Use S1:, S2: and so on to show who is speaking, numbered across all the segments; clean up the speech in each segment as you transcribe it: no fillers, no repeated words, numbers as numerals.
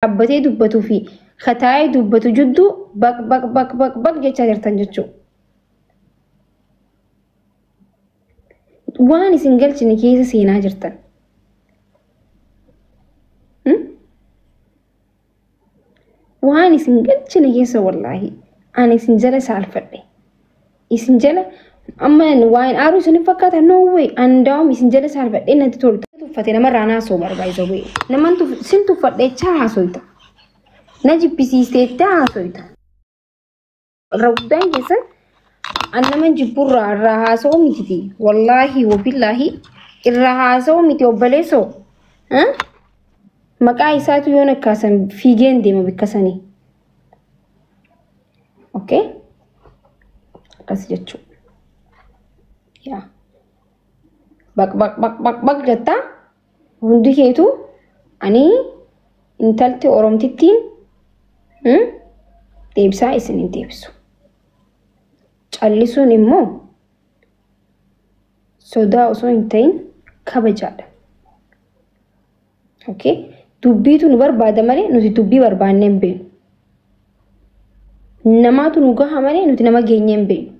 S1: abbatee dubbatu fi khataa'ee dubbatu jidduu baq jechaa jirtan jechuudha. Waan isin galchine keessa seenaa jirtan. Waan isin galchine keessa wallaahi ani isin jala saalfadhe. Isin jala amma waan aaru isin fakkaata no way andaam isin jala saalfadhe natti tolta. Tuffate nama raanaa soo barbaayisa way. Naman sin tuffadhe chaa soita. Najibisiiste taa soita. Rawdan keessa annaman jibbura rahaasoo mititi wallahi wabillahi irrahaasoo miti obbaleesoo maqaa isaatu yoo nakkaasan fiigeen deema bikkasanii. Okay? Akkas jechuudha. Yaa. Baq jettaa hundi keetu ani intalti Oromtittiin deebisaa isin hin deebisu. Callisuun immoo sodaa osoo hin ta'in kabajaadha. Okay? Dubbiitu nu barbaada malee nuti dubbii barbaanne hin beeknu. Namaatu nu gaha malee nuti nama geenye hin beeknu.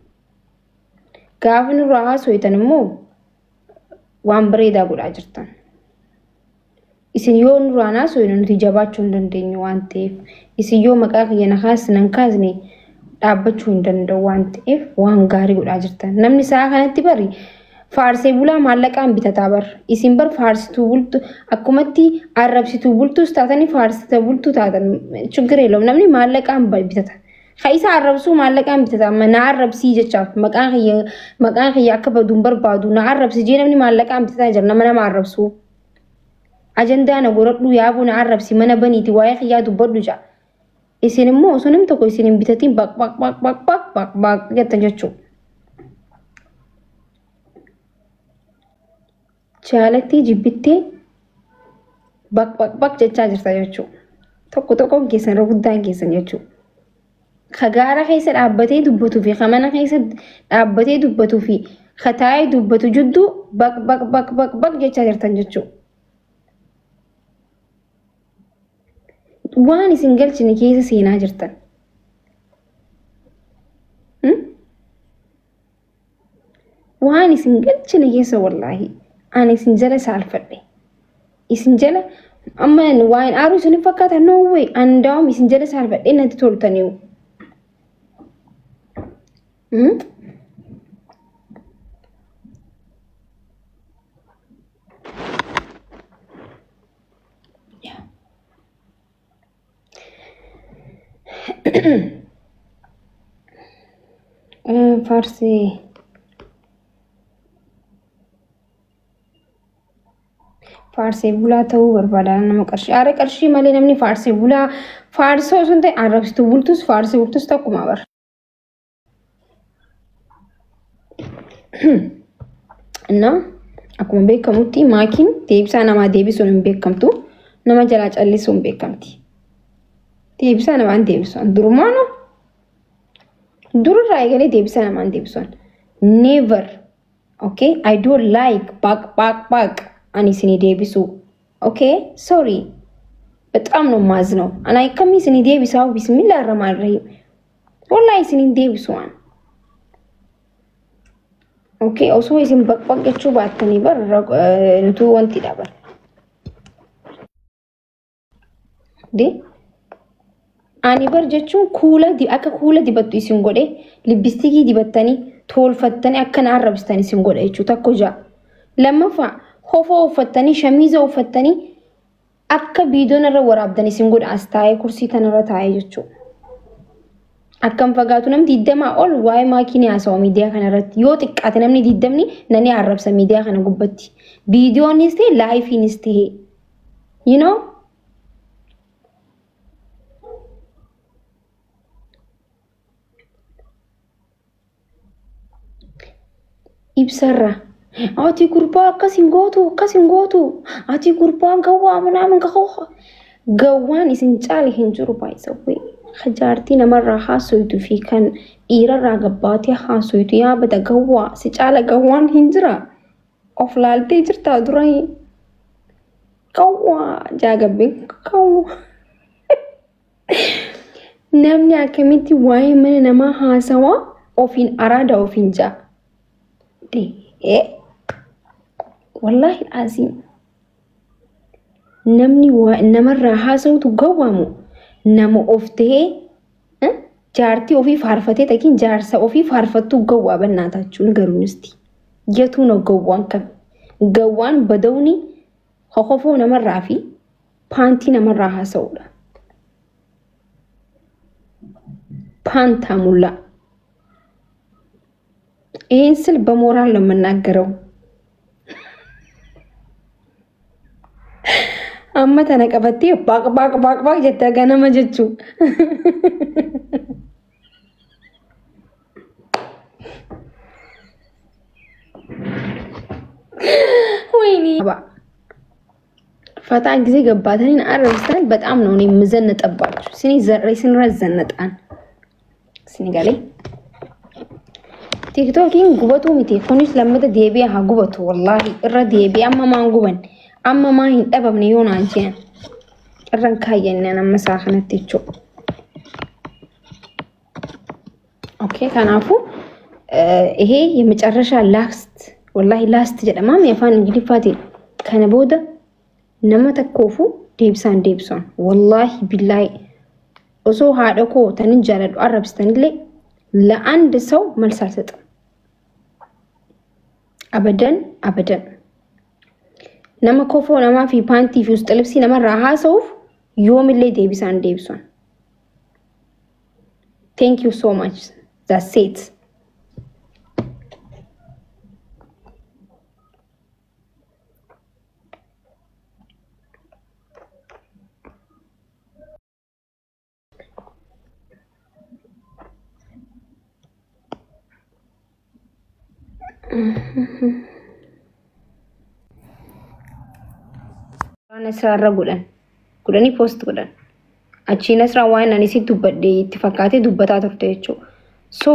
S1: Gaafa nurraa haasoitan immoo waan bareedaa godhaa jirtan. Isin yoo nurraa haasoinu nuti jabaachuu hin dandeenyu waan ta'eef isin yoo maqaa kiyya na kaasne dhaabbachuu hin danda'u waan ta'eef waan gaarii godhaa jirtan. Namni isaa kanatti bari faarsee bulaa maallaqaan bitataa bar. Isin bar faarsituu bultu akkumatti arrabsituu bultus taatanii faarsituu bultu taatan chugiree loom namni maallaqaan bitata. Kayisa arrabsuu maallaqaan bitata amma na arrabsii jechaaf maqaan kiyya akka baduun barbaadu na arrabsi jee namni maallaqaan bitataa jira nama arrabsuu. Ajandaa na godhadhu yaabuu na arrabsi mana baniiti waa'ee kiyyaa dubbadhu jaa. Isin immoo osoo namni tokko isin hin bitatiin baq jettan jechuudha. Jaalattii jibbittee baq jechaa jirta jechuudha. Tokkoon keessan guddaan keessan jechuudha. Kagaara keessa dhaabbatee dubbatuu fi kamana keessa dhaabbatee dubbatuu fi khataa'ee dubbatu jidduu baq jechaa jirtan jechuudha. Waan isin galchine keessa seenaa jirtan. Waan isin galchine keessa wallaahi ani isin jala saalfadhe. Isin jala amma waan aaru isin fakkaata no way andaam isin jala saalfadhe natti toltaniiru. Faarsee bulaa ta'uu barbaadaan nama qarshii. Aare qarshii malee namni faarsee bulaa faarsoo sun ta'e arrabsituu bultus faarsee bultus takkuma bar. Innaa akkuma beekamutti maakiin deebisaa namaa deebisuun hin beekamtu nama jalaa callisuun hin beekamti. Deebisaa namaan deebisuun durumaanu dururraa eegalee deebisaa namaan deebisuun never. Okay? I don't like baq ani isin deebisu. Okay? Sorry. በጣም ነው ማዝነው እና ከሚ isin deebisaa bismillah arrahman arrahim. Wallahi isin deebisuun. Okay, osoo isin baq jechuu baattanii bar nutu wanti dhaban. Ani bar jechuun akka kuula dibattu isin godhe libbistikii dibattanii tolfattanii akka na arrabsitanii isin godhe jechuudha takko jaa. Lammaffaa hofoo uffattanii shamiiza uffattanii akka biidoon irra waraabdanii isin godhe as taa'ee kursii tanarra taa'ee jechuudha. Akkam fagaatu namni 20 ol waa'ee maakiinii haasawa miidiyaa kanarratti yoo xiqqaate namni 20 nani arrabsa miidiyaa kana gubbatti. Viidiyoonis ta'e laayifiinis ta'e. You know? Ibsarra. Ati gurbaa akkasin gootu. Ati gurbaan gawwaa manaaman gawwaan isin caali hin jiru baay'isawwee. Hajaartii namarraa haasoytu fi kan dhiirarraa gabbaatee haasoytu yaabata gawwaa si caala gawwaan hin jira. Of laaltee jirtaa duranii. Gawwaa jaagabbeen gawwaa. namni akkamitti waa'ee mana namaa haasawa ofiin araada ofiin jaa wallahi azim namni namarraa haasawutu gawwaamu nama oftee jaartii ofii faarfatee takiin jaarsa ofii faarfattu gawwaa bannaataachuun garuunisti yetuu no gawwaan kan gawwaan badawni hokofoo namarraa fi paantii namarraa haasawudha paanta mulla ስል በሞራል ነው የምናገረው አማ ተነቀበቴ ባቅ ጀተገነ መጀቹ ወይኔ ፈታ ጊዜ ገባተን አረብስታል በጣም ነው እኔ ምዘነጠባችሁ ሲኒ ስንረዘነጣን ሲኒጋሌ ቲክቶኪን ጉበቱ ሚቴ ኮኒስ ለምደ ዴቢያ ጉበቱ ወላሂ እረ ዴቢያ አማማን ጉበን አማማ ይንጠበብነ ይሆን አንቺን እረን ካየነና መሳخነትቹ ኦኬ ካናፉ ይሄ የመጨረሻ ላስት ወላሂ ላስት ጀደማም ያፋን እንግዲህ ፋቲ ከነቦደ ነመተኮፉ ዴብሳን ወላሂ ቢላይ ኦሶ ሃደኮ ተንጃለዱ አረብስተንለ ለአንድ ሰው መልስ አልሰጥም አበደን ነመኮፎ ነማፊ ፓንቲ ፊ ውስጥ ልብሲ ነመራሃ ሰውፍ ዮምሌ ዴብሳን thank you so much that's it أنا سارة قولني post قولن أشي نسرا وين أنا سيد دبدي اتفاقاتي دبتات رتيجو so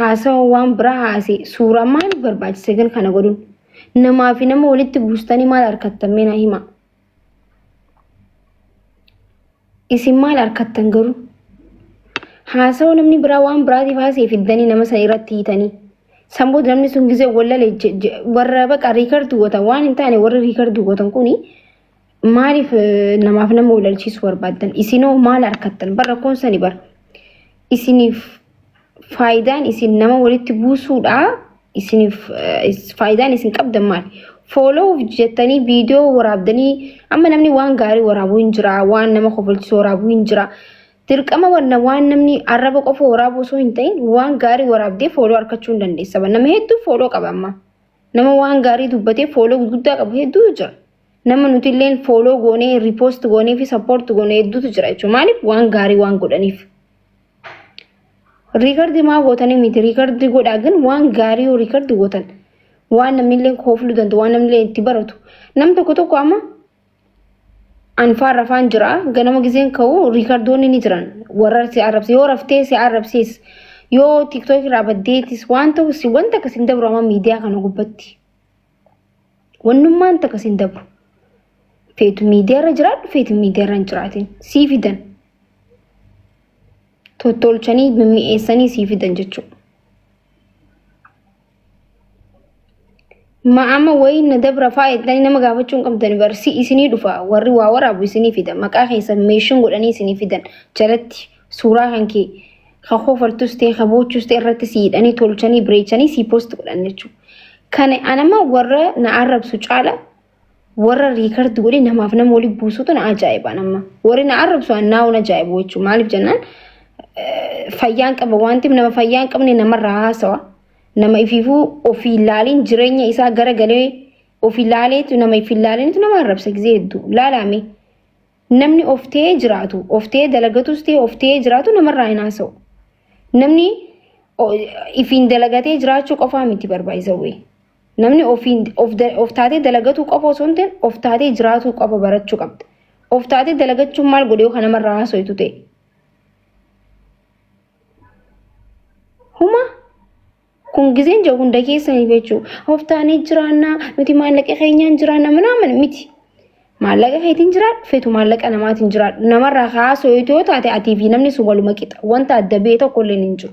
S1: هاسا وان برا هاسي سورة ما برباج سجن خنا قولن نما في نما ولد تبوستاني ما لاركتم منا هما اسم ما لاركتم قولن هاسا ونمني برا وان برا دي فاسي في الدني نما سيرت تيتاني سامبود نمني سونجيزه ولا لج ورا بقى ريكارد وتا وان انتاني ورا ريكارد وتا كوني ማሪፍ ነማፍነ ሞለልቺ ስወር ባደን ኢሲኖ ማል አርከተን በረኮን ሰኒ በር ኢሲኒ ፋይዳን ኢሲን ነማ ወልት ቡሱዳ ኢሲኒ ፋይዳን ኢሲን ቀብደማል ፎሎ ጀተኒ ቪዲዮ ወራብደኒ አመነምኒ ዋን ጋሪ ወራቡ እንጅራ ዋን ነማ ኮፈልቺ ወራቡ እንጅራ ድርቀማ ወነ ዋን ነምኒ አረበ ቆፎ ወራቡ ሶ እንተይን ዋን ጋሪ ወራብዴ ፎሎ አርከቹ እንደንደሰበ ነማ ሄዱ ፎሎ ቀበማ ነማ ዋን ጋሪ ዱበቴ ፎሎ ጉዳ ቀብ ሄዱ ጅራ nama nutilleen follow gone repost gone fi support gone eddutu jira jechu malif waan gaari waan godhanif record ma gotani miti record goda gan waan gaari o record gotan waan namilleen koflu dantu waan namilleen itti baratu nam tokko amma anfar rafan jira ganama gizen kaw record doni ni jiran warar si arabsi yo rafte si arabsis yo tiktok rabadetis wanta si wanta kasin dabro ma media kana gubbatti wannumman ta kasin dabro فيتو ميديا رجرات فيتو ميديا رنجراتين سيفيدن توتولچني بمي اسني سيفيدن جچو ما اما وين ندبر فايت لاني نما غابچون قمدن برسي اسني دفا وري واور ابو اسني فيدن مقا خيسن ميشن غدني اسني فيدن چلت سورا هنكي خخو فرتستي خبوچستي رتسي اني تولچني بريچني سي پوست غدنچو كان انا ما ور نعرب سوچالا ورا ريكارد غوري نمافنا مولي بوسوتن عجائب انما وري نعرب سو اناو نجايبوچو مالف جنان فيان قب وانتم نما فيان قبني نما راسوا نما يفيفو اوفيلالين جرينيا إسا غرغلي اوفيلاليت نما يفيلالين نما رب سكزيدو لا لامي نمني اوفتي جراتو اوفتي دلغتوستي اوفتي جراتو نما رايناسو نمني يفين دلغتي جراتو قفامتي بربايزوي namni oftaate dalagatu qofa sonten oftaate jiraatu qofa barachuu qabda oftaate dalagachuu maal godhe kana marraa haasoytu ta'e huma kun gizeen jiru hunda keessanii jechuu oftaane jiraanna nuti maallaqa keenyaan jiraanna manaaman miti maallaqa keetiin jiraadhu feetu maallaqa namaatiin jiraadhu namarraa haasoo yoo taate atii fi namni sun waluma qixa wanta adda bee tokko illee hin jiru.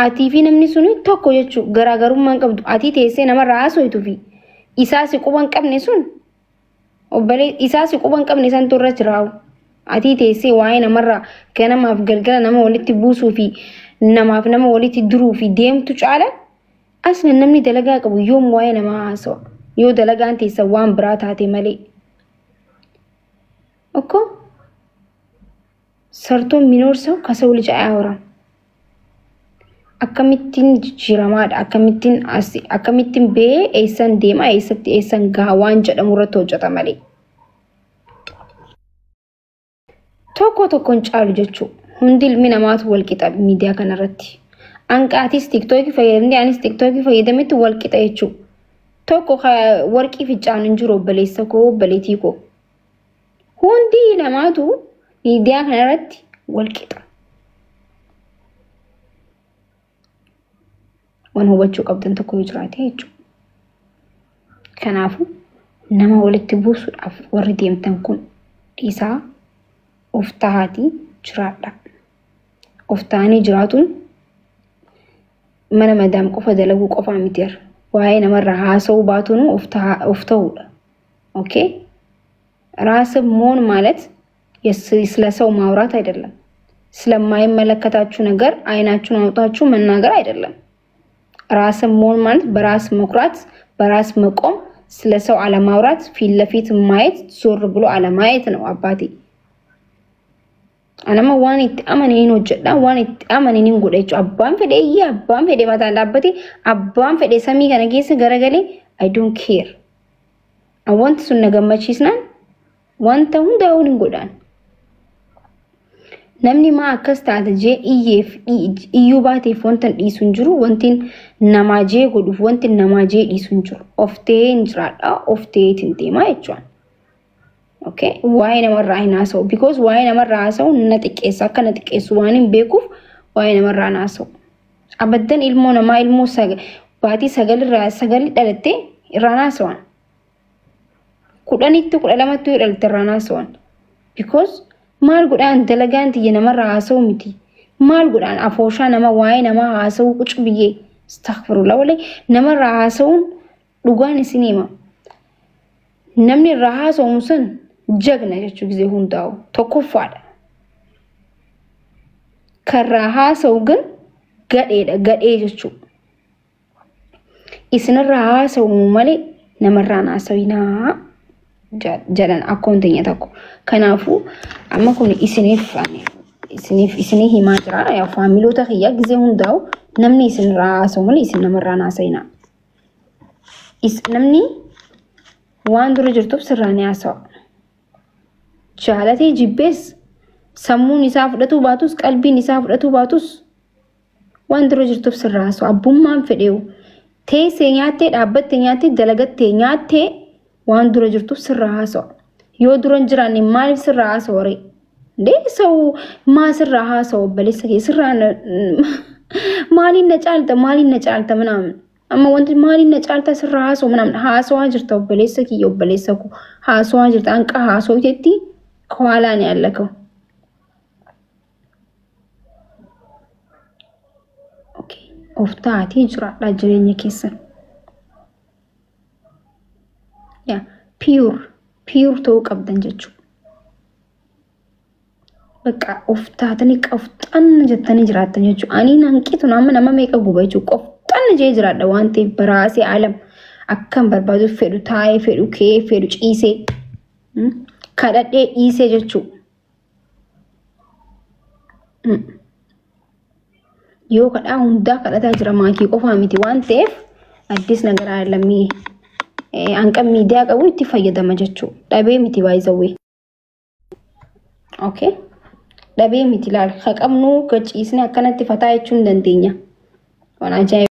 S1: Atii fi namni sun tokko jechuun garaagarummaa qabdu atii teessee namarraa haasoo fi isaa si quban qabne sun obbolee isaa si quban qabne san turre jiraa'u. Atii teessee waa'ee namarraa ganamaaf galgala nama walitti buusuu fi namaaf nama walitti duruu fi deemtu caala asna namni dalagaa qabu yoom waa'ee namaa haasoo yoo dalagaan teessa waan biraa taate malee. Okko sartoon minoorsa kasa wali ca'aa horan. Akkamittiin jijjiiramaadha akkamittiin bee eessan deema eessatti eessan gahaa waan jedhamu irratti hojjeta malee. Tokkoon caalu jechuun hundi ilmi namaatu wal qixa miidiyaa kanarratti. Anqaatis TikTokii fayyadamni anis TikTokii fayyadametti wal qixa jechuudha. Tokko warqii ficcaan hin jiru obboleessa koo obboleetii koo. Hundi namaatu miidiyaa kanarratti wal qixa. Waan hubachuu qabdan tokko jiraate jechuudha. Kanaafuu nama walitti buusuudhaaf warri deemtan kun dhiisaa of taa'aatii jiraadha. Of taa'anii jiraatuun mana madaam qofa dalaguu qofaa mitiir. Waa'ee namarraa haasa'uu baatuun of ta'uudha. Okay? ራስ መሆን ማለት ስለሰው ማውራት አይደለም። ስለማይመለከታችሁ ነገር አይናችሁን አውጣችሁ መናገር አይደለም። ራስ መሆን ማለት በራስ መኩራት፣ በራስ መቆም፣ ስለሰው አለማውራት፣ ፊት ለፊት ማየት፣ ዞር ብሎ አለማየት ነው አባቴ። አናማ ዋኒት አማኔን ወጀዳ ዋኒት አማኔን ጎደቹ አባን ፈዴ ማታ አባቴ አባን ፈዴ ሰሚ ከነጌስ ገረገሌ I don't care. I want to ነገመቺስና wanta hundaa'uun hin godhan. Namni maa akkas taate jee iyyuu baateef wanta dhiisu hin jiru, wanti namaa jee godhuuf wanti namaa jee dhiisu hin jiru. Of ta'ee hin jiraadha, of ta'eetiin deemaa jechuudha. Okay? Waa'ee namarraa hin haasa'u. Because waa'ee namarraa haasa'u na xiqqeessa. Akka na xiqqeessu waan hin beekuuf waa'ee namarraa hin haasa'u. Abaddan ilmoo namaa ilmoo baatii sagalii dhalattee irraan haasa'an. Kudhanitti 12 dhalte irraan haasa'an. Because maal godhaan dalagaan tiyya namarraa haasa'u miti. Maal godhaan afooshaa nama waa'ee namaa haasa'u quc biyyee astaghfirullah walee namarraa haasa'uun dhugaan isin hima. Namni irraa haasa'u sun jagna jechuu gisee hundaa'u tokkoffaadha. Karraa haasa'u gan gadhee jechuu. Isinirraa haasa'u malee namarraan haasa'inaa jalan akkoonteenya tokko. Kanaafuu amma kun isinii himaa jira. Yaa faamiloota kiyyaa gisee hundaa'u namni isinirraa haasa'u malee isin namarraan haasa'inaa. Namni waan dura jirtuuf sirraan haasa'a. Jaalatee jibbees sammuun isaa fudhatuu baatus qalbiin isaa fudhatuu baatus waan dura jirtuuf sirraa haasa'u. Abbummaan fedheewu teessee nyaattee dhaabbattee nyaattee dalagattee nyaattee waan dura jirtuuf sirraa haasa'u. Yoo dura hin jiraanne maaliif sirraa haasa'u ree? Deessa'u maa sirraa haasa'u obboleessa kee sirraa maaliin na caalta manaamin. Amma wanti maaliin na caalta sirraa haasa'u manaamin haasa'aa jirta obboleessa kiyya obboleessa koo haasa'aa jirta hanqa haasa'u jetti kawaalaa ni allakau. Of taatee jiraadhaa jireenya keessan. Pure ta'uu qabdan jechuudha. Bakka of taatanii qofxanna jettanii jiraattan jechuudha. Ani hanqitu nama meeqa guba jechuudha. Qofxanna jee jiraadha waan ta'eef baraasee alam akkam barbaadu fedhu taa'ee fedhu kee fedhu ciisee kadhadhee dhiisee jechuudha. Yoo kadhaa hundaa kadhataa jira maakii qofaa miti waan ta'eef addis nagaraa lammii hanqan miidiyaa qabu itti fayyadama jechuudha. Dhabee miti baay'isawwee. Okay? Dhabee miti laal haqamnu gachiisne akkanatti fataa jechuun dandeenya. Waan ajaa'ibaa.